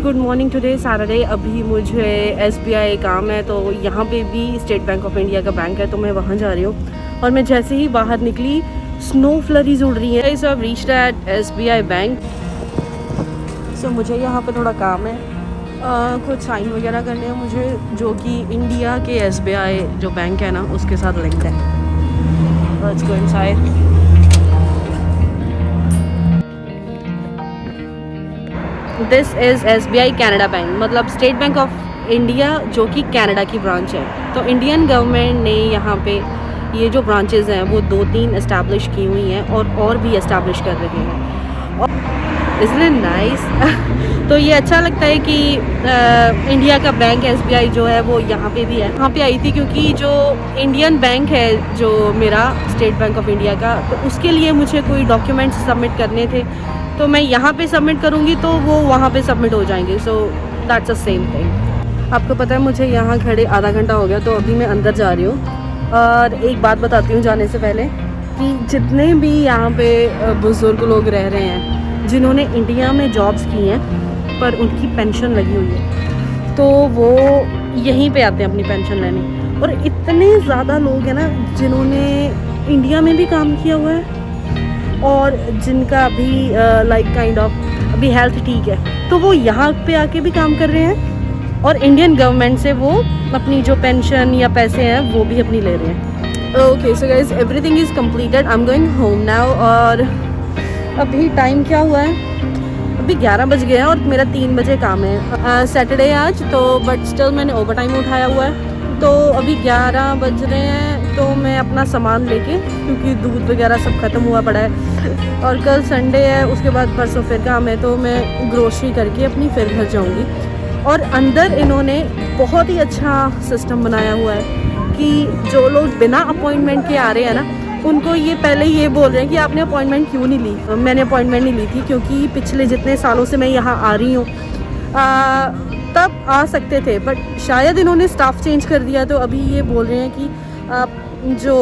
Good morning, today Saturday. अभी मुझे SBI काम है, तो यहाँ पे भी स्टेट बैंक ऑफ इंडिया का बैंक है, तो मैं वहाँ जा रही हूँ। और मैं जैसे ही बाहर निकली स्नो फ्लरीज उड़ रही हैं। So I reached at SBI bank. So मुझे यहाँ पे थोड़ा काम है, कुछ साइन वगैरह करने हैं मुझे, जो कि इंडिया के SBI जो बैंक है ना उसके साथ लिंक्ड है। Let's go inside. This is SBI Canada bank, मतलब स्टेट बैंक ऑफ इंडिया जो कि कनाडा की ब्रांच है। तो इंडियन गवर्नमेंट ने यहाँ पे ये जो ब्रांचेस हैं वो 2-3 इस्टेब्लिश की हुई हैं और भी इस्टेब्लिश कर रहे हैं। और इसलिए नाइस तो ये अच्छा लगता है कि इंडिया का बैंक SBI जो है वो यहाँ पे भी है। यहाँ पे आई थी क्योंकि जो इंडियन बैंक है जो मेरा स्टेट बैंक ऑफ इंडिया का, तो उसके लिए मुझे कोई डॉक्यूमेंट्स सबमिट करने थे, तो मैं यहाँ पे सबमिट करूँगी तो वो वहाँ पे सबमिट हो जाएंगे। So that's a same thing. आपको पता है मुझे यहाँ खड़े आधा घंटा हो गया, तो अभी मैं अंदर जा रही हूँ। और एक बात बताती हूँ जाने से पहले कि जितने भी यहाँ पे बुज़ुर्ग लोग रह रहे हैं जिन्होंने इंडिया में जॉब्स की हैं पर उनकी पेंशन लगी हुई है, तो वो यहीं पे आते हैं अपनी पेंशन लेने। और इतने ज़्यादा लोग हैं ना जिन्होंने इंडिया में भी काम किया हुआ है और जिनका अभी लाइक काइंड ऑफ अभी हेल्थ ठीक है, तो वो यहाँ पे आके भी काम कर रहे हैं और इंडियन गवर्नमेंट से वो अपनी जो पेंशन या पैसे हैं वो भी अपनी ले रहे हैं। Okay so guys, everything is completed, I am going home now. और अभी टाइम क्या हुआ है? अभी 11 बज गए हैं और मेरा 3 बजे काम है। सैटरडे आज तो, बट स्टिल मैंने ओवर टाइम उठाया हुआ है। तो अभी 11 बज रहे हैं, तो मैं अपना सामान लेके, क्योंकि दूध वगैरह सब ख़त्म हुआ पड़ा है और कल संडे है, उसके बाद परसों फिर काम है, तो मैं ग्रोसरी करके अपनी फिर घर जाऊंगी। और अंदर इन्होंने बहुत ही अच्छा सिस्टम बनाया हुआ है कि जो लोग बिना अपॉइंटमेंट के आ रहे हैं ना, उनको ये पहले ये बोल रहे हैं कि आपने अपॉइंटमेंट क्यों नहीं ली। मैंने अपॉइंटमेंट नहीं ली थी क्योंकि पिछले जितने सालों से मैं यहाँ आ रही हूँ तब आ सकते थे, बट शायद इन्होंने स्टाफ चेंज कर दिया, तो अभी ये बोल रहे हैं कि आप जो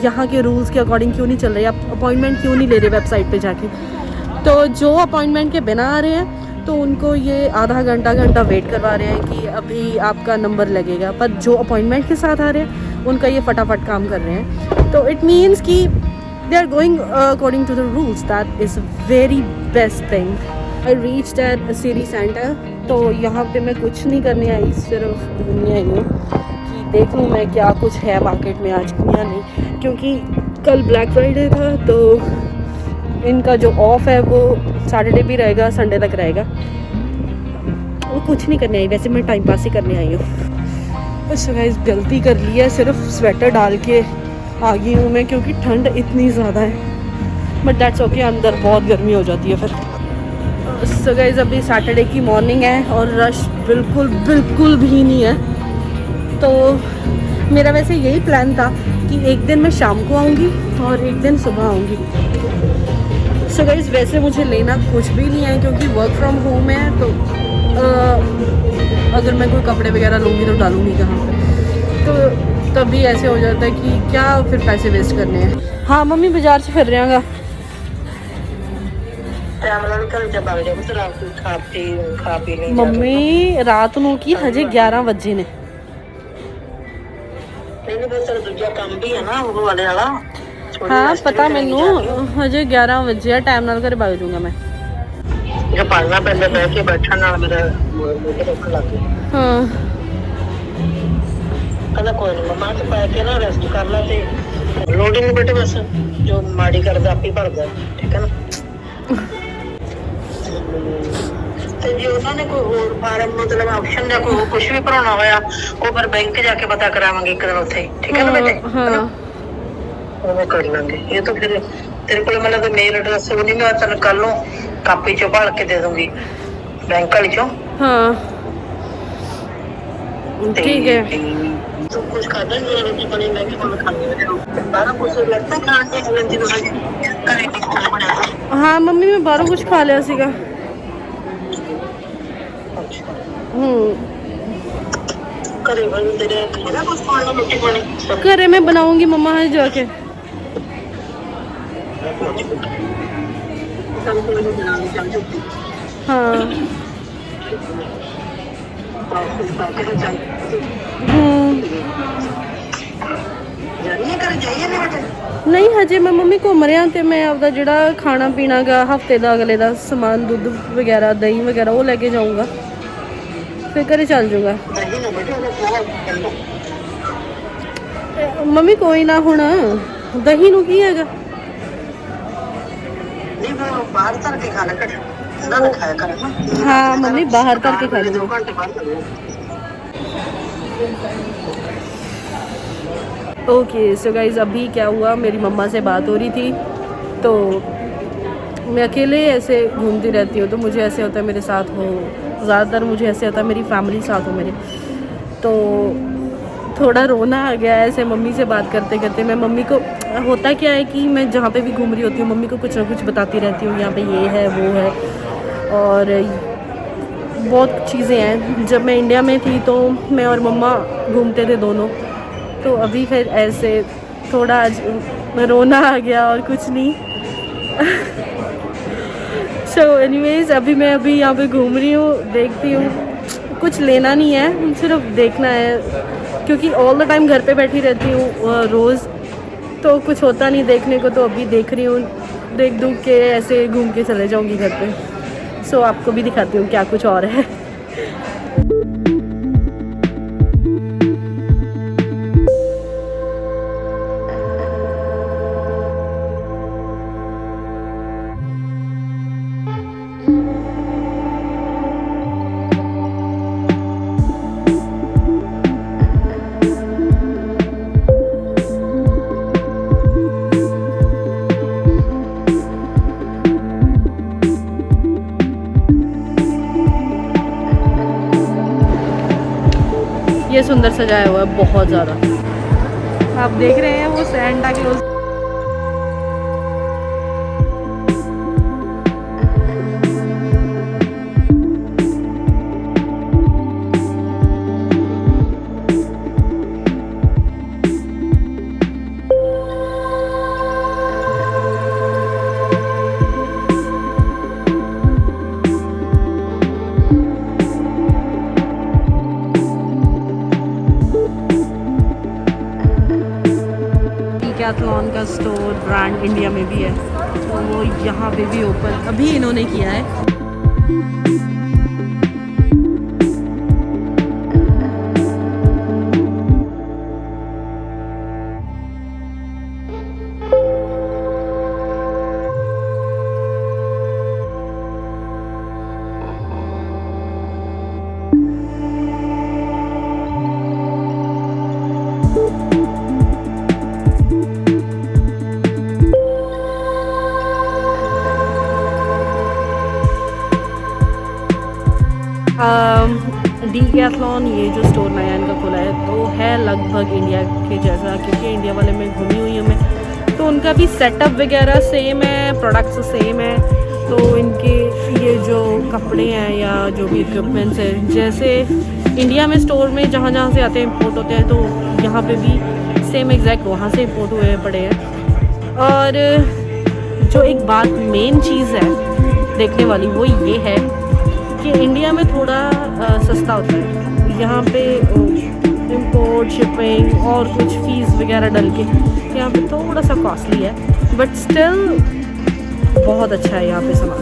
यहाँ के रूल्स के अकॉर्डिंग क्यों नहीं चल रहे, आप अपॉइंटमेंट क्यों नहीं ले रहे वेबसाइट पे जाके। तो जो अपॉइंटमेंट के बिना आ रहे हैं तो उनको ये आधा घंटा वेट करवा रहे हैं कि अभी आपका नंबर लगेगा, पर जो अपॉइंटमेंट के साथ आ रहे हैं उनका ये फटाफट काम कर रहे हैं। तो इट मीन्स कि they are going according to the rules. That is very best thing. I reached at city centre, तो यहाँ पे मैं कुछ नहीं करने आई, सिर्फ घूमने आई हूँ कि देख लूँ मैं क्या कुछ है मार्केट में आज या नहीं, क्योंकि कल ब्लैक फ्राइडे था, तो इनका जो ऑफ है वो सैटरडे भी रहेगा, संडे तक रहेगा। वो कुछ नहीं करने आई, वैसे मैं टाइम पास ही करने आई हूँ। बस गाइस गलती कर ली है, सिर्फ स्वेटर डाल के आ गई हूँ मैं क्योंकि ठंड इतनी ज़्यादा है, बट दैट्स ओके, अंदर बहुत गर्मी हो जाती है फिर। सो गाइस अभी सैटरडे की मॉर्निंग है और रश बिल्कुल भी नहीं है। तो मेरा वैसे यही प्लान था कि एक दिन मैं शाम को आऊँगी और एक दिन सुबह आऊँगी। सो गाइस वैसे मुझे लेना कुछ भी नहीं है क्योंकि वर्क फ्रॉम होम है, तो अगर मैं कोई कपड़े वगैरह लूँगी तो डालूँगी कहाँ पे, तो तभी ऐसे हो जाता है कि क्या फिर पैसे वेस्ट करने हैं। हाँ मम्मी बाजार से फिर रहे हैं। ਮੰਮੀ ਰਾਤ ਨੂੰ ਕੀ ਹਜੇ 11 ਵਜੇ ਨੇ। हाँ पता मैनू, हजे 11 वजे है, टाइम नाल घर भाग जाऊंगा मैं। पढ़ना पैंदा बैठ के बैठण नाल मेरा मोटे दुखण लग गए। हाँ कहंदा कोई नहीं मम्मा ते पै के ना रेस्ट कर ला, ते लोड ही नहीं बेटे, बस जो माड़ी करदा आपे भरदा, ठीक है ना। ਤੇ ਜੇ ਉਹਨਾਂ ਨੇ ਕੋਈ ਹੋਰ ਫਾਰਮ ਮਤਲਬ ਆਪਸ਼ਨ ਜਾਂ ਕੋਈ ਕੁਝ ਵੀ ਭਰਾਉਣਾ ਹੋਇਆ, ਉਹ ਫਿਰ ਬੈਂਕ ਜਾ ਕੇ ਪਤਾ ਕਰਾਵਾਂਗੇ ਇੱਕ ਦਿਨ ਉੱਥੇ, ਠੀਕ ਹੈ ਨਾ ਬੇਟੇ। ਹਾਂ ਉਹ ਕਰ ਲਾਂਗੇ। ਇਹ ਤਾਂ ਫਿਰ ਤੇਰੇ ਕੋਲ ਮੈਨੂੰ ਤਾਂ ਮੇਲ ਐਡਰੈਸ ਉਹ ਨਹੀਂ, ਮੈਂ ਤੈਨੂੰ ਕੱਲ ਨੂੰ ਕਾਪੀ ਚੋਂ ਭਾਲ ਕੇ ਦੇ ਦੂੰਗੀ ਬੈਂਕ ਵਾਲੀ ਚੋਂ। ਹਾਂ ਠੀਕ ਹੈ। ਤੂੰ ਕੁਝ ਖਾਦਾ ਨਹੀਂ? ਰੋਟੀ ਪਾਣੀ ਮੈਂ ਕਿਹਾ ਮੈਂ ਖਾਣੀ ਹੈ, ਸਾਰਾ ਕੁਝ ਲੱਗਦਾ ਖਾਣ ਦੀ ਜਲਦੀ ਨੂੰ ਹਜੇ ਘਰੇ ਨਹੀਂ ਬਣਿਆ। ਹਾਂ ਮੰਮੀ ਮੈਂ ਬਾਹਰੋਂ ਕੁਝ ਖਾ ਲਿਆ ਸੀਗਾ। घरे में बनाऊंगी मम्मा है जाके। हाँ नहीं हजे मैं मम्मी घूम रहा तो मैं आपका जोड़ा खाना पीना गा हफ्ते का अगले का समान दुध वगैरह दही वगैरह वो लैके जाऊँगा फिर घरे चल जूँगा। मम्मी कोई ना हुण दही नूं की हैगा हाँ मम्मी बाहर करके खा लूँगी। ओके सो गाइज अभी क्या हुआ मेरी मम्मा से बात हो रही थी तो मैं अकेले ऐसे घूमती रहती हूँ तो मुझे ऐसे होता है मेरे साथ हो ज़्यादातर मुझे ऐसे होता है मेरी फैमिली साथ हो मेरे तो थोड़ा रोना आ गया ऐसे मम्मी से बात करते करते। मैं मम्मी को होता क्या है कि मैं जहाँ पे भी घूम रही होती हूँ मम्मी को कुछ ना कुछ बताती रहती हूँ यहाँ पे ये है वो है और बहुत चीज़ें हैं। जब मैं इंडिया में थी तो मैं और मम्मा घूमते थे दोनों तो अभी फिर ऐसे थोड़ा आज रोना आ गया और कुछ नहीं। सो एनीवेज अभी मैं यहाँ पे घूम रही हूँ देखती हूँ कुछ लेना नहीं है सिर्फ देखना है क्योंकि ऑल द टाइम घर पे बैठी रहती हूँ रोज़ तो कुछ होता नहीं देखने को तो अभी देख रही हूँ देख दूँ के ऐसे घूम के चले जाऊँगी घर पे। सो आपको भी दिखाती हूँ क्या कुछ और है। ये सुंदर सजाया हुआ है बहुत ज़्यादा। आप देख रहे हैं वो सैंटा क्लॉज डिकैथलॉन का स्टोर ब्रांड इंडिया में भी है तो वो यहाँ पे भी ओपन अभी इन्होंने किया है। डिकैथलॉन ये जो स्टोर नया इनका खुला है तो है लगभग इंडिया के जैसा क्योंकि इंडिया वाले में घूमी हुई हूँ मैं तो उनका भी सेटअप वगैरह सेम है प्रोडक्ट्स सेम है तो इनके ये जो कपड़े हैं या जो भी इक्विपमेंट्स हैं जैसे इंडिया में स्टोर में जहाँ जहाँ से आते हैं इम्पोर्ट होते हैं तो यहाँ पे भी सेम एग्जैक्ट वहाँ से इम्पोर्ट हुए पड़े हैं। और जो एक बात मेन चीज़ है देखने वाली वो ये है कि इंडिया में थोड़ा सस्ता होता है यहाँ पे इंपोर्ट शिपिंग और कुछ फीस वगैरह डल के यहाँ पे थोड़ा सा कॉस्टली है बट स्टिल बहुत अच्छा है यहाँ पे सामान।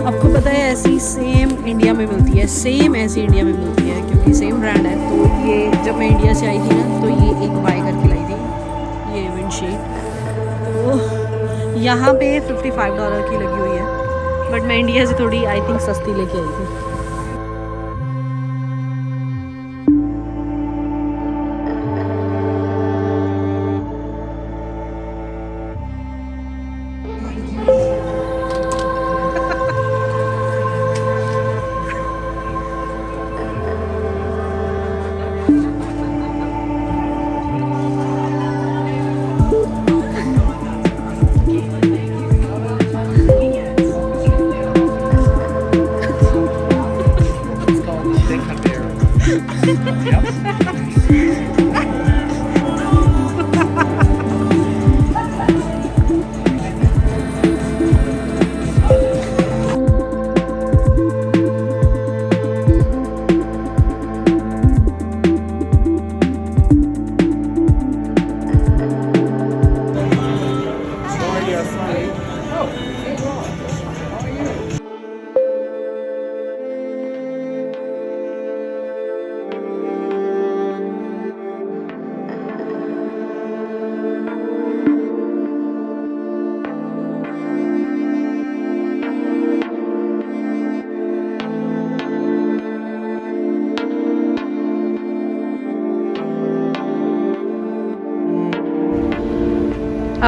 आपको पता है ऐसी सेम इंडिया में मिलती है सेम ऐसी इंडिया में मिलती है क्योंकि सेम ब्रांड है। तो ये जब मैं इंडिया से आई थी ना तो ये एक बाय करके लाई थी ये विंडशील्ड तो यहाँ पे $55 की लगी हुई है बट मैं इंडिया से थोड़ी आई थिंक सस्ती लेके आई थी।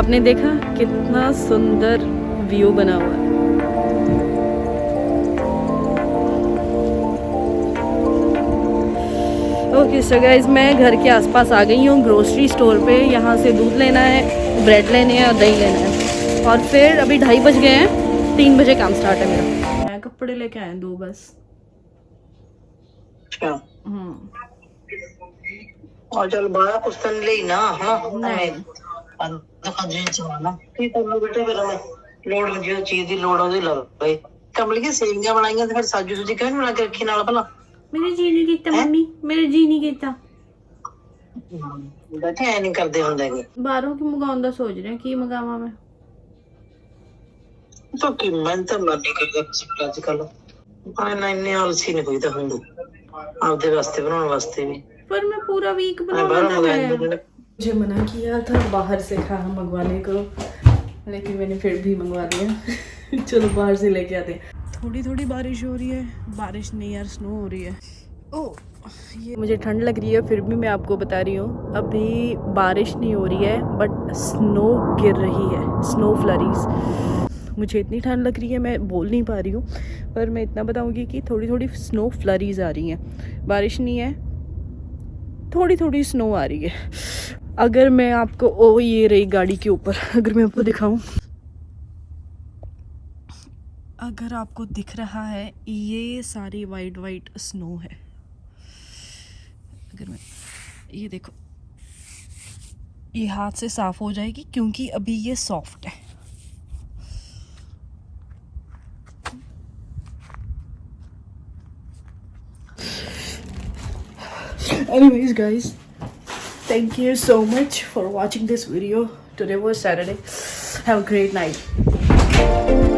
आपने देखा कितना सुंदर व्यू बना हुआ है। ओके सो गाइस, मैं घर के आसपास आ गई हूँ ग्रोसरी स्टोर पे। यहाँ से दूध लेना है, ब्रेड लेने हैं और दही लेना है। और फिर अभी 2:30 बज गए हैं, 3 बजे काम स्टार्ट है मेरा। मैं कपड़े लेके आए 2 बस। अच्छा और चल बाहर कुछ तो ले ही ना हाँ नहीं दुकान जी चलाना ठीक है बेटे फिर मैं लोड में जो चीज दी लोड ਉਹਦੀ ਲਾ ਬਈ ਕਮਲ ਕੇ ਸੇਵੀਆਂ ਬਣਾਈਆਂ ਤੇ ਫਿਰ ਸਾਜੂ ਸੁਜੀ ਕਿਉਂ ਬਣਾ ਕੇ ਰੱਖੀ ਨਾਲ ਭਲਾ मेरे जी नहीं कीता मम्मी, मेरे जी नहीं कीता। ਬੈਠੇ ਐ ਨਹੀਂ ਕਰਦੇ ਹੁੰਦੇ ਕਿ ਬਾਹਰੋਂ ਕੀ ਮੰਗਾਉਣ ਦਾ ਸੋਚ ਰਹੇ ਕੀ ਮੰਗਾਵਾਂ ਮੈਂ। तो कि मैं तो नहीं करदा कुछ आजकल मैं ना इन्ने आलसी नहीं होईदा ਹੁੰਦੀ ਆਪਦੇ ਵਾਸਤੇ ਬਣਾਉਣ ਵਾਸਤੇ ਵੀ पर मैं पूरा वीक बनाना है। मुझे मना किया था बाहर से खाना मंगवाने को, लेकिन मैंने फिर भी मंगवा दिया। चलो बाहर से लेके आते हैं। थोड़ी थोड़ी बारिश हो रही है, बारिश नहीं यार स्नो हो रही है। ओह ये मुझे ठंड लग रही है, फिर भी मैं आपको बता रही हूँ अभी बारिश नहीं हो रही है बट स्नो गिर रही है, स्नो फ्लरीज। मुझे इतनी ठंड लग रही है मैं बोल नहीं पा रही हूँ, पर मैं इतना बताऊँगी कि थोड़ी थोड़ी स्नो फ्लरीज आ रही हैं। बारिश नहीं है, थोड़ी थोड़ी स्नो आ रही है। अगर मैं आपको ये रही गाड़ी के ऊपर, अगर मैं आपको दिखाऊं, अगर आपको दिख रहा है ये सारी वाइट वाइट स्नो है। अगर मैं ये देखो, ये हाथ से साफ हो जाएगी क्योंकि अभी ये सॉफ्ट है। Anyways guys, thank you so much for watching this video. Today was Saturday. Have a great night.